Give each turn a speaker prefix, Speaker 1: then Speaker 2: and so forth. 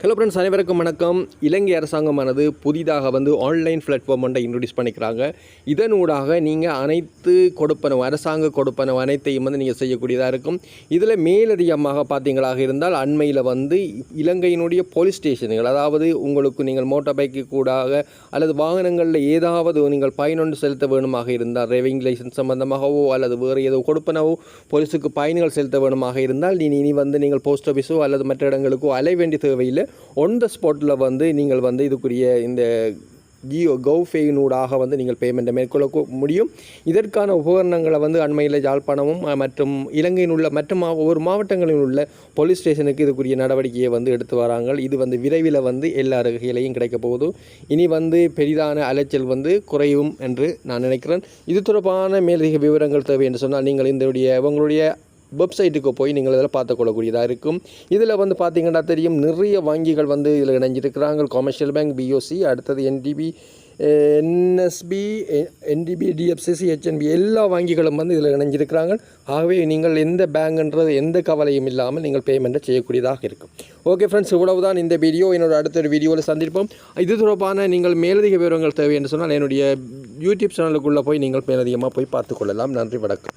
Speaker 1: Hello friends, அனைவருக்கும் வணக்கம். இலங்கை அரசாங்கமானது புதிதாக ஆன்லைன் பிளாட்ஃபார்ம் ஒன்றை இன்ட்ரடியூஸ் பண்ணிக்கிறாங்க. இதனூடாக நீங்கள் அனைத்து கொடுப்பனவு, அரசாங்க கொடுப்பனவு அனைத்தையும் நீங்கள் செய்யக்கூடியதாக இருக்கும். இதில் மேலதிகமாக பார்த்தீங்களாக இருந்தால் அண்மையில் இலங்கையினுடைய போலீஸ் ஸ்டேஷன்கள், அதாவது உங்களுக்கு நீங்கள் மோட்டார் பைக்கு கூடாக அல்லது வாகனங்களில் ஏதாவது நீங்கள் பயனொன்று செலுத்த வேணுமாக இருந்தால், டிரைவிங் லைசன்ஸ் சம்பந்தமாகவோ அல்லது வேறு ஏதோ கொடுப்பனவோ போலீஸுக்கு பயன்கள் செலுத்த வேணுமாக இருந்தால் இனி நீங்கள் போஸ்ட் ஆஃபீஸோ அல்லது மற்ற இடங்களுக்கோ அலை வேண்டிய தேவையில்லை. ஒன் த ஸ்பாட்டில் நீங்கள் இதுக்குரிய இந்த கௌஃபேயினூடாக நீங்கள் பேமெண்ட்டை மேற்கொள்ள முடியும். இதற்கான உபகரணங்களை அண்மையில் யாழ்ப்பாணமும் மற்றும் இலங்கையில் உள்ள மற்ற ஒவ்வொரு மாவட்டங்களில் உள்ள போலீஸ் ஸ்டேஷனுக்கு இதுக்குரிய நடவடிக்கையை எடுத்து வராங்க. இது விரைவில் எல்லா வகையிலையும் கிடைக்க போகுது. இனி பெரிதான அலைச்சல் குறையும் என்று நான் நினைக்கிறேன். இது தொடர்பான மேலதிக விவரங்கள் தேவை என்று சொன்னால் நீங்கள் உங்களுடைய வெப்சைட்டுக்கு போய் நீங்கள் இதில் பார்த்துக்கொள்ளக்கூடியதாக இருக்கும். இதில் பார்த்தீங்கன்னா தெரியும், நிறைய வங்கிகள் இதில் இணைஞ்சிருக்கிறாங்க. கமர்ஷியல் பேங்க், பிஓசி, அடுத்தது NDB, NSP, NDB, DFCC, HNB எல்லா வங்கிகளும் இதில் இணைஞ்சிருக்கிறாங்க. ஆகவே நீங்கள் எந்த பேங்குன்றது எந்த கவலையும் இல்லாமல் நீங்கள் பேமெண்ட்டை செய்யக்கூடியதாக இருக்கும். ஓகே ஃப்ரெண்ட்ஸ், இவ்வளவு தான் இந்த வீடியோ. என்னோட அடுத்த ஒரு வீடியோவில் சந்திப்போம். இது தொடர்பான நீங்கள் மேலதிக விவரங்கள் தேவை என்று சொன்னால் என்னுடைய யூடியூப் சேனலுக்குள்ளே போய் நீங்கள் மேலதிகமாக போய் பார்த்துக்கொள்ளலாம். நன்றி, வணக்கம்.